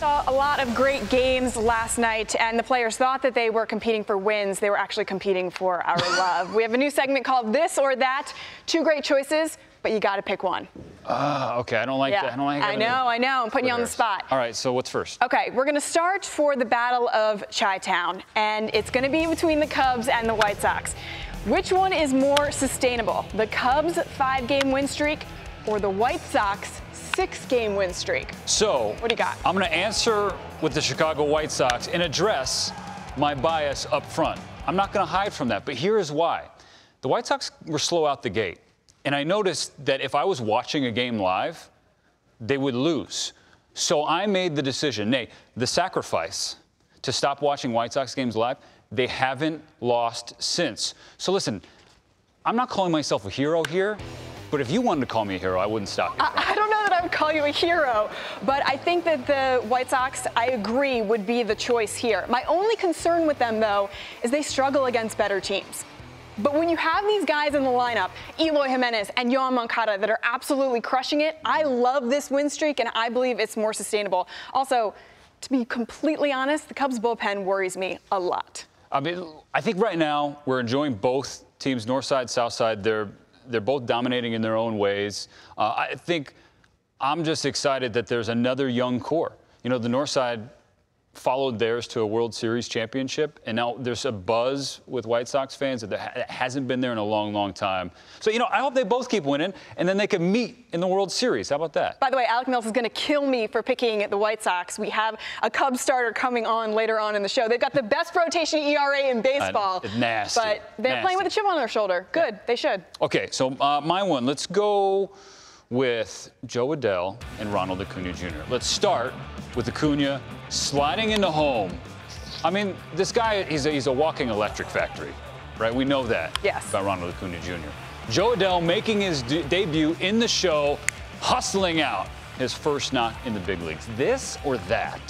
Saw a lot of great games last night, and the players thought that they were competing for wins. They were actually competing for our love. We have a new segment called This or That. Two great choices, but you got to pick one. Okay, I don't like that. I know. I'm putting you on the spot. All right, so what's first? Okay, we're going to start for the Battle of Chi-Town, and it's going to be between the Cubs and the White Sox. Which one is more sustainable, the Cubs' 5-game win streak or the White Sox 6-game win streak? So, what do you got? I'm going to answer with the Chicago White Sox and address my bias up front. I'm not going to hide from that, but here is why. The White Sox were slow out the gate, and I noticed that if I was watching a game live, they would lose. So I made the decision, the sacrifice to stop watching White Sox games live. They haven't lost since. So listen, I'm not calling myself a hero here, but if you wanted to call me a hero, I wouldn't stop you. I don't know that I would call you a hero, but I think that the White Sox, I agree, would be the choice here. My only concern with them, though, is they struggle against better teams. But when you have these guys in the lineup, Eloy Jimenez and Yoan Moncada, that are absolutely crushing it, I love this win streak, and I believe it's more sustainable. Also, to be completely honest, the Cubs bullpen worries me a lot. I mean, I think right now we're enjoying both teams, north side, south side. They're both dominating in their own ways. I think I'm just excited that there's another young core. You know, the north side followed theirs to a World Series championship, and now there's a buzz with White Sox fans that hasn't been there in a long, long time. So, you know, I hope they both keep winning, and then they can meet in the World Series. How about that? By the way, Alec Mills is going to kill me for picking the White Sox. We have a Cubs starter coming on later on in the show. They've got the best rotation ERA in baseball. Nasty. But they're playing with a chip on their shoulder. Good. They should. Okay, so my one. Let's go with Jo Adell and Ronald Acuna Jr. Let's start with Acuna sliding into home. I mean, this guy, he's a walking electric factory, right? We know that about Ronald Acuna Jr. Jo Adell making his debut in the show, hustling out his first knock in the big leagues. This or that?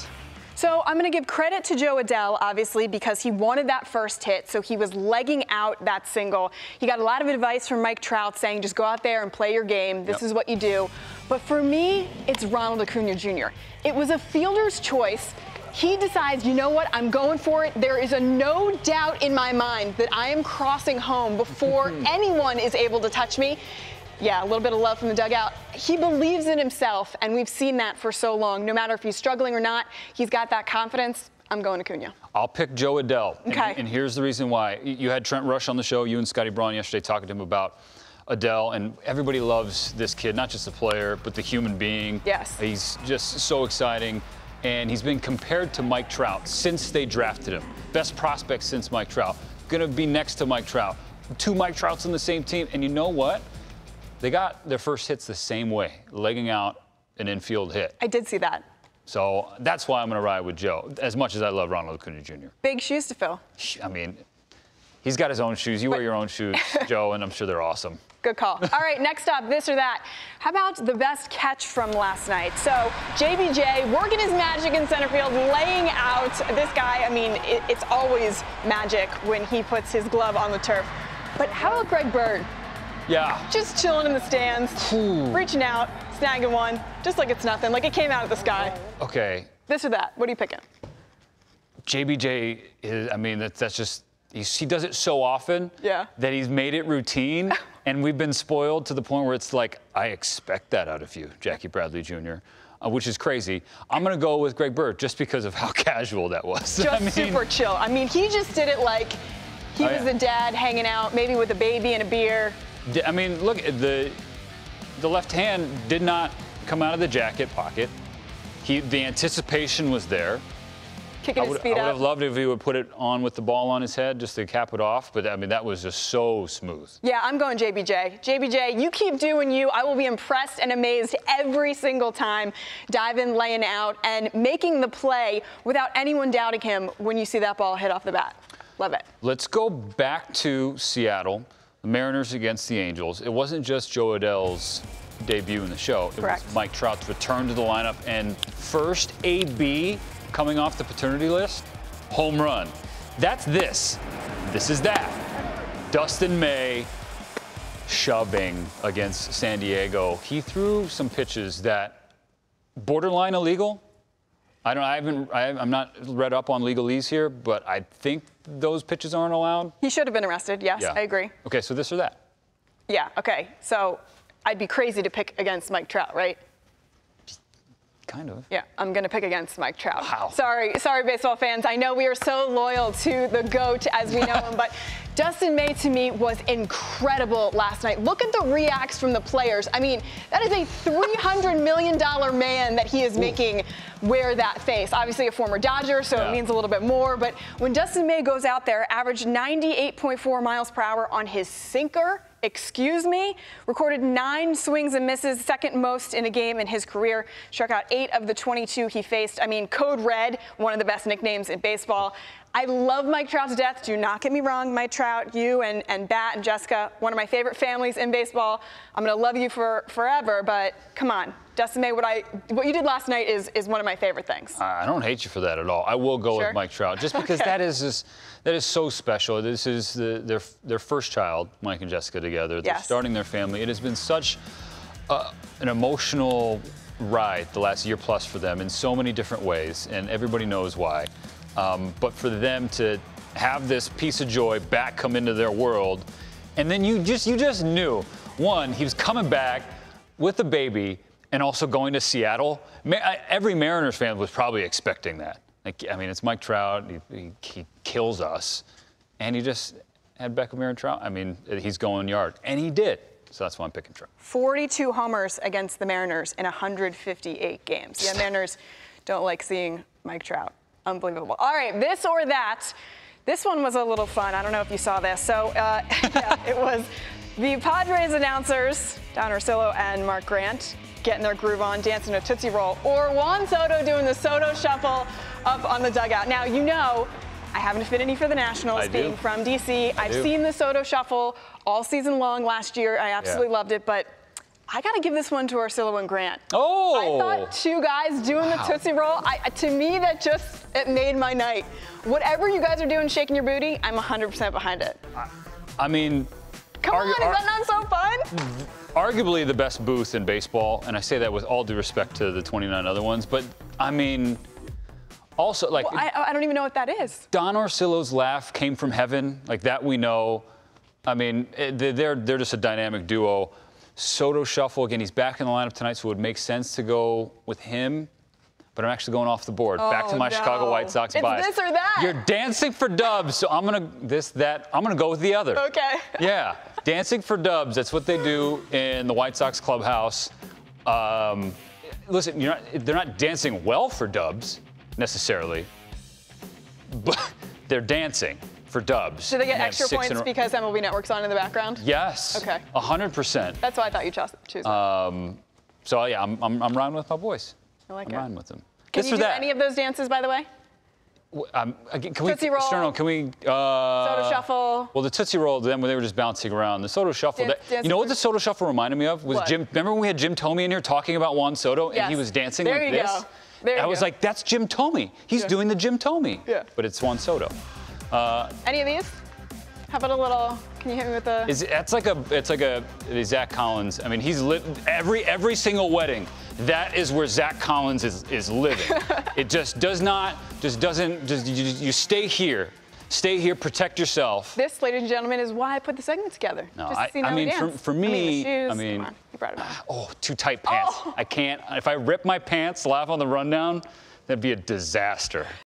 So I'm going to give credit to Jo Adell, obviously, because he wanted that first hit, so he was legging out that single. He got a lot of advice from Mike Trout saying, just go out there and play your game. This is what you do. But for me, it's Ronald Acuna Jr. It was a fielder's choice. He decides, you know what, I'm going for it. There is no doubt in my mind that I am crossing home before anyone is able to touch me. Yeah, a little bit of love from the dugout. He believes in himself, and we've seen that for so long. No matter if he's struggling or not, he's got that confidence. I'm going Acuna. I'll pick Jo Adell. Okay. And here's the reason why. You had Trent Rush on the show, you and Scotty Braun yesterday talking to him about Adell, and everybody loves this kid, not just the player, but the human being. Yes. He's just so exciting, and he's been compared to Mike Trout since they drafted him. Best prospect since Mike Trout. Gonna be next to Mike Trout. 2 Mike Trouts on the same team, and you know what? They got their first hits the same way, legging out an infield hit. I did see that. So that's why I'm going to ride with Joe, as much as I love Ronald Acuna Jr. Big shoes to fill. I mean, he's got his own shoes. You wear your own shoes, Joe, and I'm sure they're awesome. Good call. All right, next up, this or that. How about the best catch from last night? So JBJ working his magic in center field, laying out this guy. I mean, it's always magic when he puts his glove on the turf. But how about Greg Bird? Yeah. Just chilling in the stands, reaching out, snagging one, just like it's nothing, like it came out of the sky. Okay. This or that? What are you picking? JBJ is, I mean, that's just, he does it so often that he's made it routine, and we've been spoiled to the point where it's like, I expect that out of you, Jackie Bradley Jr., which is crazy. I'm going to go with Greg Bird just because of how casual that was. Just super chill. I mean, he just did it like he was a dad hanging out, maybe with a baby and a beer. I mean, look, the left hand did not come out of the jacket pocket. The anticipation was there. Kicking his feet up. I would have loved if he would put it on with the ball on his head just to cap it off, but I mean, that was just so smooth. Yeah, I'm going JBJ. JBJ, you keep doing you. I will be impressed and amazed every single time, diving, laying out, and making the play without anyone doubting him when you see that ball hit off the bat. Love it. Let's go back to Seattle. The Mariners against the Angels. It wasn't just Jo Adell's debut in the show. It was Mike Trout's return to the lineup, and first AB coming off the paternity list, home run. That's this. This is that. Dustin May shoving against San Diego. He threw some pitches that borderline illegal, I'm not read up on legalese here, but I think those pitches aren't allowed. He should have been arrested. Yes, Yeah. I agree. Okay, so this or that. Yeah. Okay. So I'd be crazy to pick against Mike Trout, right? Kind of. Yeah, I'm going to pick against Mike Trout. Wow. Sorry, baseball fans. I know we are so loyal to the GOAT as we know him, but Dustin May, to me, was incredible last night. Look at the reacts from the players. I mean, that is a $300 million man that he is making wear that face. Obviously a former Dodger, so it means a little bit more. But when Dustin May goes out there, averaged 98.4 miles per hour on his sinker, recorded 9 swings and misses, second most in a game in his career, struck out 8 of the 22 he faced. I mean, Code Red, one of the best nicknames in baseball. I love Mike Trout to death. Do not get me wrong, Mike Trout, you and Bat and Jessica, one of my favorite families in baseball. I'm going to love you for forever, but come on. Dustin May, what you did last night is one of my favorite things. I don't hate you for that at all. I will go with Mike Trout just because that is so special. This is their first child, Mike and Jessica together. They're starting their family. It has been such an emotional ride the last year plus for them in so many different ways, and everybody knows why. But for them to have this piece of joy back come into their world, and then you just knew, one, he was coming back with the baby and also going to Seattle. Every Mariners fan was probably expecting that. Like, I mean, it's Mike Trout. He kills us, and he just had Beckham and Trout. I mean, he's going yard, and he did. So that's why I'm picking Trout. 42 homers against the Mariners in 158 games. Yeah, Mariners don't like seeing Mike Trout. Unbelievable. All right, this or that. This one was a little fun. I don't know if you saw this. So it was the Padres announcers, Don Orsillo and Mark Grant, getting their groove on, dancing a Tootsie Roll, or Juan Soto doing the Soto Shuffle up on the dugout. Now, you know, I have an affinity for the Nationals, being from D.C. I've seen the Soto Shuffle all season long last year. I absolutely loved it, but I got to give this one to Orsillo and Grant. Oh! I thought 2 guys doing the Tootsie Roll, to me, it made my night. Whatever you guys are doing, shaking your booty, I'm 100% behind it. I mean... Come on, is that not so fun? Arguably the best booth in baseball, and I say that with all due respect to the 29 other ones, but, I mean... Also, like, well, I don't even know what that is. Don Orsillo's laugh came from heaven, like that we know. I mean, they're just a dynamic duo. Soto Shuffle, again, he's back in the lineup tonight, so it would make sense to go with him. But I'm actually going off the board. Back to my Chicago White Sox bias. It's this or that. You're dancing for Dubs, so I'm gonna I'm gonna go with the other. Okay. Yeah, dancing for Dubs. That's what they do in the White Sox clubhouse. Listen, they're not dancing well for Dubs necessarily, but they're dancing for Dubs. Do they get extra points because MLB Network's on in the background? Yes. Okay. 100%. That's why I thought you choose that. So yeah, I'm riding with my boys. I like I'm riding with them. Can you do any of those dances, by the way? Again, Tootsie Roll. Sterno, can we? Soto Shuffle. Well, the Tootsie Roll, then when they were just bouncing around. The Soto Shuffle. You know what the Soto Shuffle reminded me of? Was Jim. Remember when we had Jim Thome in here talking about Juan Soto, and he was dancing like this? There you go. I was like, that's Jim Thome. He's doing the Jim Thome. Yeah. But it's Juan Soto. Any of these? How about a little? Can you hit me with the? It's like a Zach Collins. I mean, he's lived every single wedding. That is where Zach Collins is living. It just doesn't. You stay here. Stay here, protect yourself. This, ladies and gentlemen, is why I put the segment together. No, just to see I mean, for me, the shoes. Come on, you brought it on. Oh, too tight pants. I can't. If I rip my pants live on the rundown, that'd be a disaster.